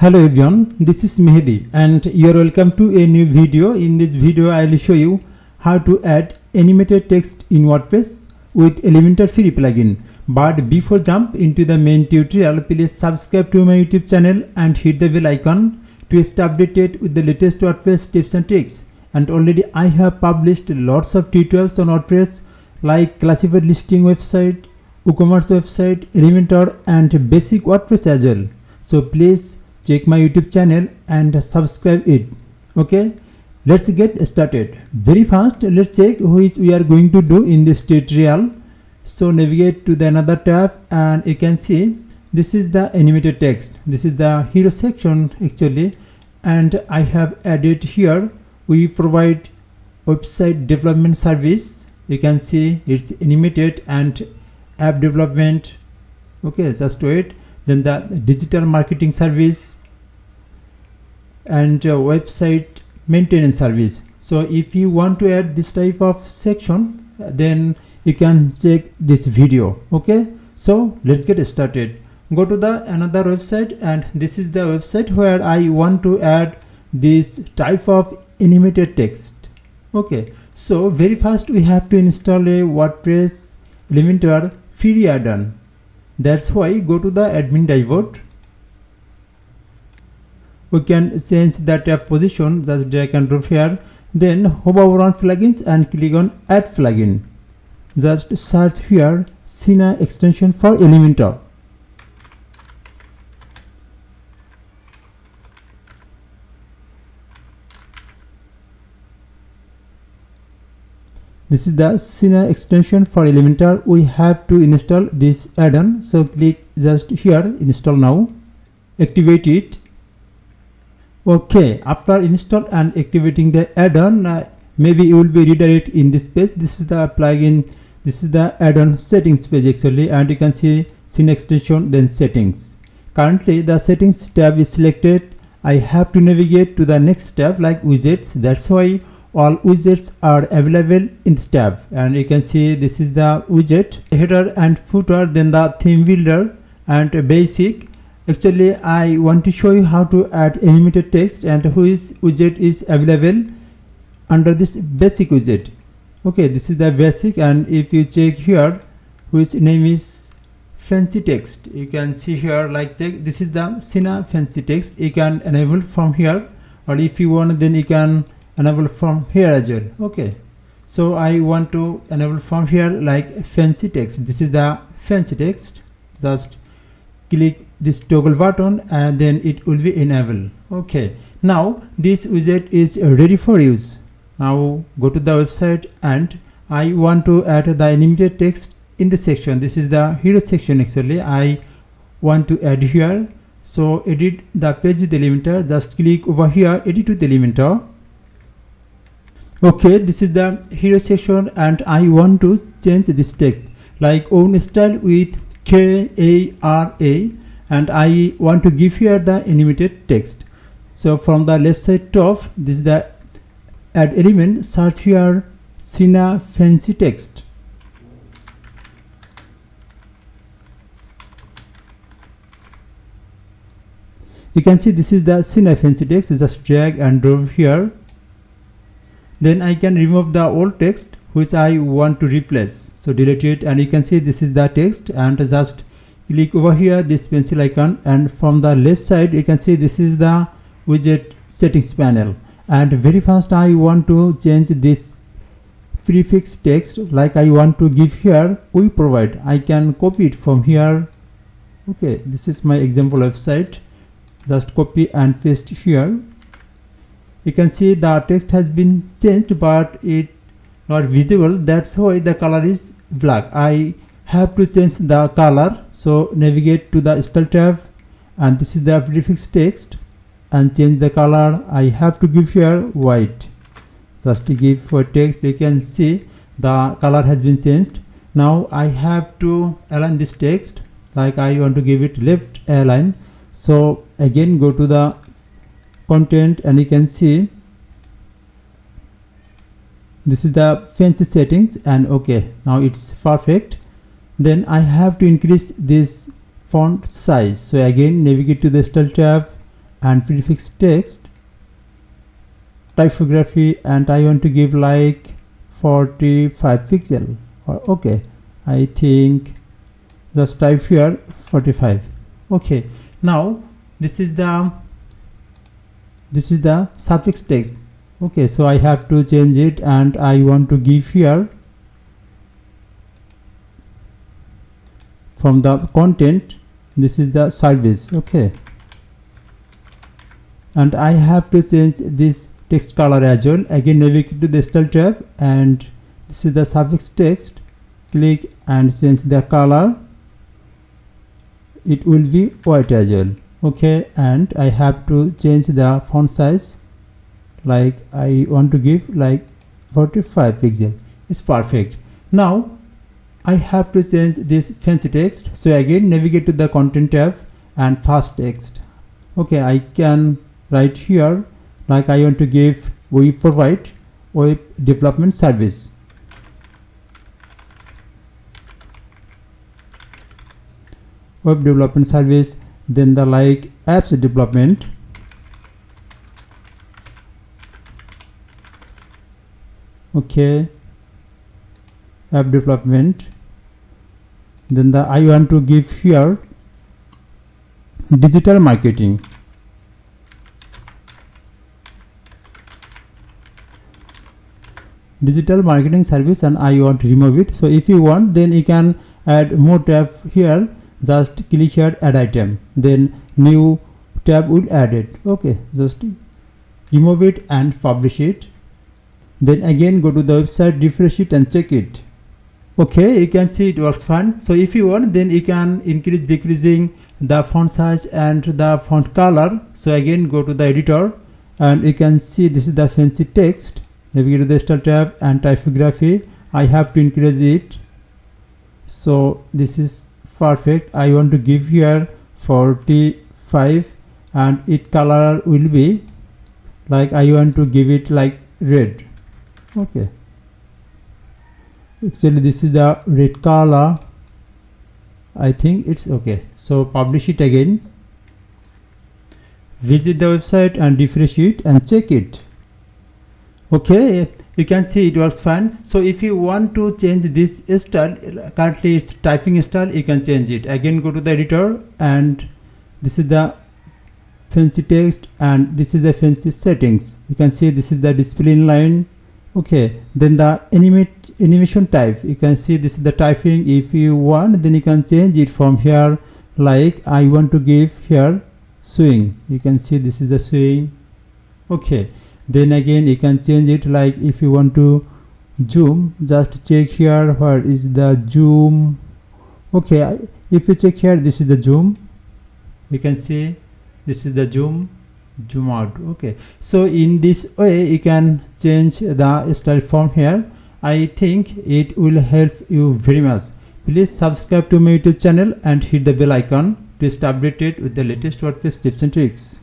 Hello everyone, this is Mehdi and you are welcome to a new video. In this video I will show you how to add animated text in WordPress with Elementor Free Plugin. But before jump into the main tutorial, please subscribe to my YouTube channel and hit the bell icon to stay updated with the latest WordPress tips and tricks. And already I have published lots of tutorials on WordPress like classified listing website, WooCommerce website, Elementor and basic WordPress as well. So please check my YouTube channel and subscribe it. Okay, let's get started. Very fast, let's check which we are going to do in this tutorial. So navigate to the another tab and you can see this is the animated text. This is the hero section actually, and I have added here we provide website development service. You can see it's animated and app development. Okay, just wait. Then the digital marketing service and website maintenance service. So if you want to add this type of section, then you can check this video. Okay, so let's get started. Go to the another website, and this is the website where I want to add this type of animated text. Okay, so very fast we have to install a WordPress Elementor free add-on. That's why go to the admin dashboard. We can change the tab position, just drag and drop here. Then hover on plugins and click on add plugin. Just search here Sina extension for Elementor. This is the Sina extension for Elementor. We have to install this add-on. So click just here, install now. Activate it. Okay, after install and activating the add-on, maybe you will be redirected in this page. This is the plugin. This is the add-on settings page actually, and you can see Sina extension, then settings. Currently the settings tab is selected. I have to navigate to the next tab like widgets. That's why all widgets are available in this tab, and you can see this is the widget, header and footer, then the theme builder and basic. Actually I want to show you how to add animated text and which widget is available under this basic widget. Okay, this is the basic, and if you check here which name is fancy text, you can see here like check, this is the Sina fancy text. You can enable from here, or if you want then you can enable from here as well. Okay, so I want to enable from here like fancy text. This is the fancy text. Just click this toggle button and then it will be enabled. Okay, now this widget is ready for use. Now go to the website and I want to add the animated text in the section. This is the hero section actually. I want to add here. So edit the page with Elementor. Just click over here, edit with Elementor. Okay, this is the hero section and I want to change this text like own style with KARA, and I want to give here the animated text. So from the left side top, this is the add element, search here Sina fancy text. You can see this is the Sina fancy text. Just drag and drop here. Then I can remove the old text which I want to replace. So delete it, and you can see this is the text, and just click over here this pencil icon, and from the left side you can see this is the widget settings panel. And very fast I want to change this prefix text, like I want to give here we provide. I can copy it from here. Okay, this is my example website. Just copy and paste here. You can see the text has been changed but it not visible. That's why the color is black. I have to change the color. So navigate to the style tab, and this is the prefix text, and change the color. I have to give here white. Just to give for text, you can see the color has been changed. Now I have to align this text, like I want to give it left align. So again go to the content, and you can see this is the fancy settings, and okay, now it's perfect. Then I have to increase this font size. So again navigate to the style tab and prefix text, typography, and I want to give like 45 pixel. Or okay, I think just type here 45. Okay, now this is the suffix text. Okay, so I have to change it, and I want to give here from the content, this is the service. Okay, and I have to change this text color as well. Again, navigate to the style tab, and this is the suffix text. Click and change the color. It will be white as well. Okay, and I have to change the font size, like I want to give like 45 pixel. It's perfect. Now I have to change this fancy text, so again navigate to the content tab and fast text. Okay, I can write here like I want to give we provide web development service. Web development service, then the like apps development. Okay, app development, then the I want to give here digital marketing. Digital marketing service, and I want to remove it. So if you want, then you can add more tab here. Just click here, add item, then new tab will add it. Okay, just remove it and publish it. Then again go to the website, refresh it and check it. Okay, you can see it works fine. So if you want, then you can increase decreasing the font size and the font color. So again go to the editor, and you can see this is the fancy text. Navigate to the style tab and typography. I have to increase it, so this is perfect. I want to give here 45, and it color will be like I want to give it like red. Okay, actually this is the red color. I think it's okay. So publish it again, visit the website and refresh it and check it. Okay, you can see it works fine. So if you want to change this style, currently it's typing style, you can change it. Again go to the editor, and this is the fancy text, and this is the fancy settings. You can see this is the display line. Okay, then the animation type, you can see this is the typing. If you want, then you can change it from here, like I want to give here swing. You can see this is the swing. Okay, then again you can change it, like if you want to zoom, just check here where is the zoom. Okay, if you check here, this is the zoom. You can see this is the zoom out. Okay, so in this way you can change the style from here. I think it will help you very much. Please subscribe to my YouTube channel and hit the bell icon to stay updated with the latest WordPress tips and tricks.